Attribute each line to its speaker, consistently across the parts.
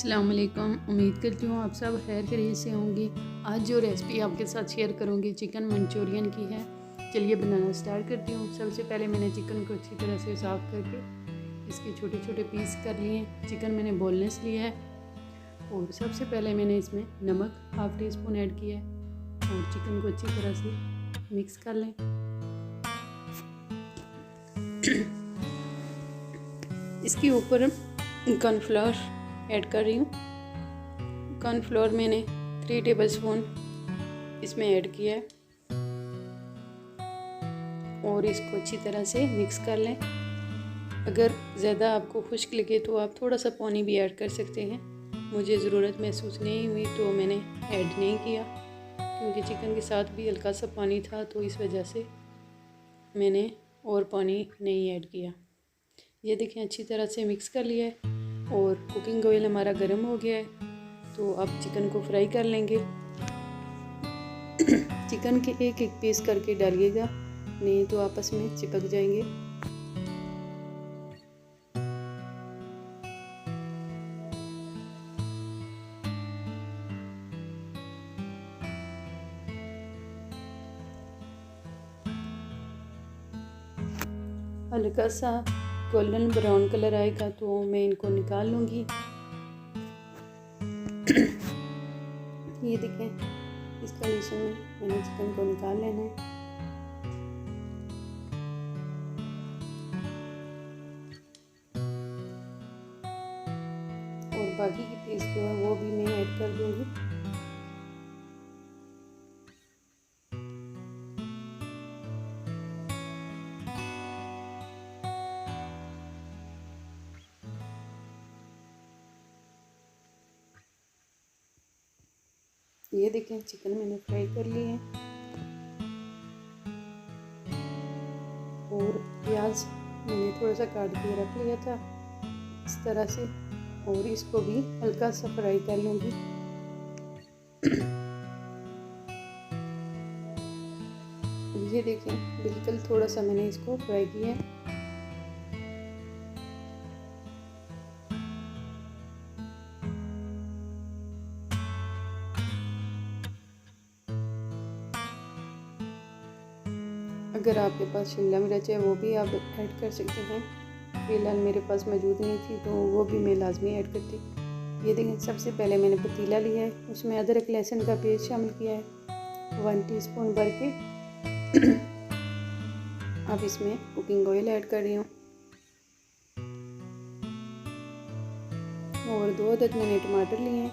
Speaker 1: अस्सलाम वालेकुम। उम्मीद करती हूँ आप सब खैर खैरियत से होंगे। आज जो रेसिपी आपके साथ शेयर करूँगी चिकन मंचूरियन की है। चलिए बनाना स्टार्ट करती हूँ। सबसे पहले मैंने चिकन को अच्छी तरह से साफ़ करके इसके छोटे छोटे पीस कर लिए। चिकन मैंने बोनलेस लिया है और सबसे पहले मैंने इसमें नमक हाफ़ टी स्पून ऐड किया है और चिकन को अच्छी तरह से मिक्स कर लें। इसके ऊपर कॉर्नफ्लोर ऐड कर रही हूँ। कॉर्नफ्लोर मैंने 3 टेबलस्पून इसमें ऐड किया है और इसको अच्छी तरह से मिक्स कर लें। अगर ज़्यादा आपको खुश्क लगे तो आप थोड़ा सा पानी भी ऐड कर सकते हैं। मुझे ज़रूरत महसूस नहीं हुई तो मैंने ऐड नहीं किया, क्योंकि चिकन के साथ भी हल्का सा पानी था, तो इस वजह से मैंने और पानी नहीं ऐड किया। ये देखें, अच्छी तरह से मिक्स कर लिया है और कुकिंग ऑयल हमारा गर्म हो गया है, तो अब चिकन को फ्राई कर लेंगे। चिकन के एक एक पीस करके डालिएगा, नहीं तो आपस में चिपक जाएंगे। हल्का सा गोल्डन ब्राउन कलर आएगा तो मैं इनको निकाल लूँगी। ये देखें, इस कंडीशन में मैंने चिकन को निकाल लेना है। और बाकी की पीस जो है वो भी मैं ऐड कर दूँगी। ये देखें, चिकन मैंने फ्राई कर लिए हैं और प्याज मैंने थोड़ा सा काट के रख लिया था इस तरह से, और इसको भी हल्का सा फ्राई कर लूँगी। ये देखें, बिल्कुल थोड़ा सा मैंने इसको फ्राई किया है। अगर आपके पास शिमला मिर्च है वो भी आप ऐड कर सकते हैं। फिलहाल मेरे पास मौजूद नहीं थी तो वो भी मैं लाजमी ऐड करती। ये देखें, सबसे पहले मैंने पतीला लिया है, उसमें अदरक लहसुन का पेस्ट शामिल किया है 1 टीस्पून भर के। अब इसमें कुकिंग ऑयल ऐड कर रही हूँ और 2 अदद मैंने टमाटर लिए हैं।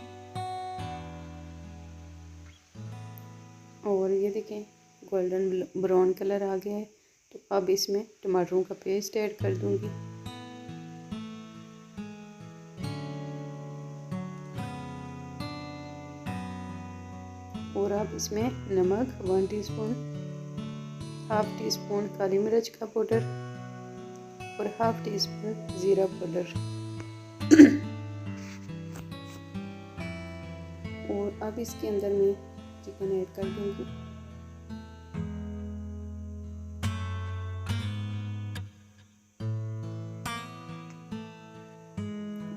Speaker 1: और ये देखें, गोल्डन ब्राउन कलर आ गया है, तो अब इसमें टमाटरों का पेस्ट ऐड कर दूंगी। और अब इसमें नमक 1 टीस्पून, हाफ़ टी स्पून काली मिर्च का पाउडर और हाफ़ टी स्पून ज़ीरा पाउडर। और अब इसके अंदर मैं चिकन ऐड कर दूंगी।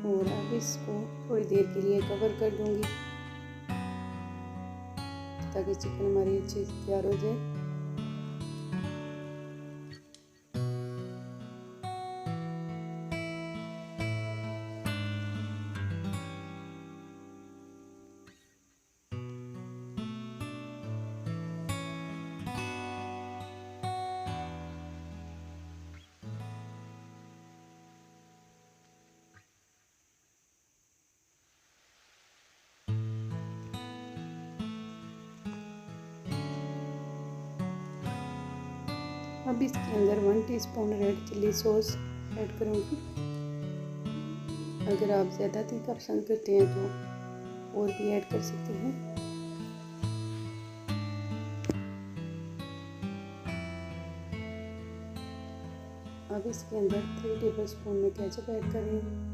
Speaker 1: और अब इसको थोड़ी देर के लिए कवर कर दूंगी ताकि चिकन हमारी अच्छे से तैयार हो जाए। अब इसके अंदर 1 teaspoon red chilli sauce add करूँगी। अगर आप ज़्यादा तीखा पसंद करते हैं तो और भी ऐड कर सकते हैं। अब इसके अंदर 3 टेबलस्पून में केचप ऐड कर रही हूँ।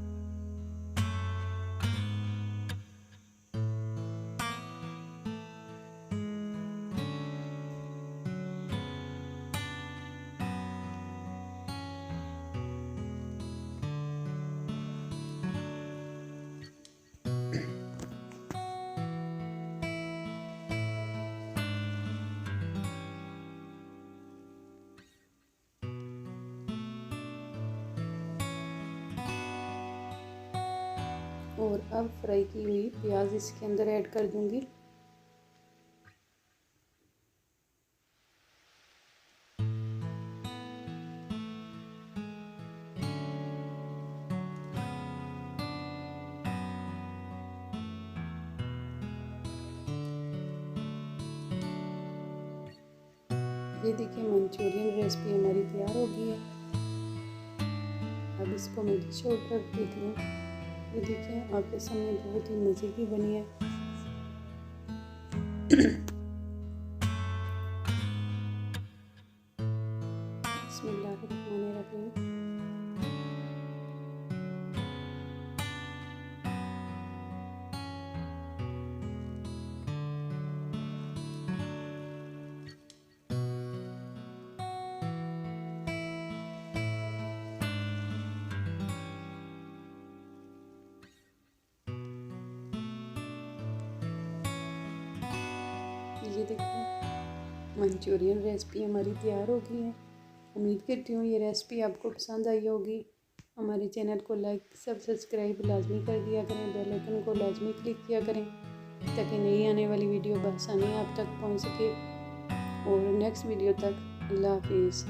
Speaker 1: और अब फ्राई की हुई प्याज इसके अंदर ऐड कर दूंगी। ये देखिए मंचूरियन रेसिपी हमारी तैयार हो गई है। अब इसको मैं डिश आउट कर देती हूँ। ये देखिए आपके सामने बहुत ही मज़े की बनी है। बिस्मिल्लाहिर्रहमानिर्रहीम। ये देखिए मंचूरियन रेसिपी हमारी तैयार हो गई है। उम्मीद करती हूँ ये रेसिपी आपको पसंद आई होगी। हमारे चैनल को लाइक सब्सक्राइब लाजमी कर दिया करें, बेल आइकन को लाजमी क्लिक किया करें ताकि नई आने वाली वीडियो बआसानी आप तक पहुँच सके। और नेक्स्ट वीडियो तक अल्लाह हाफिज़।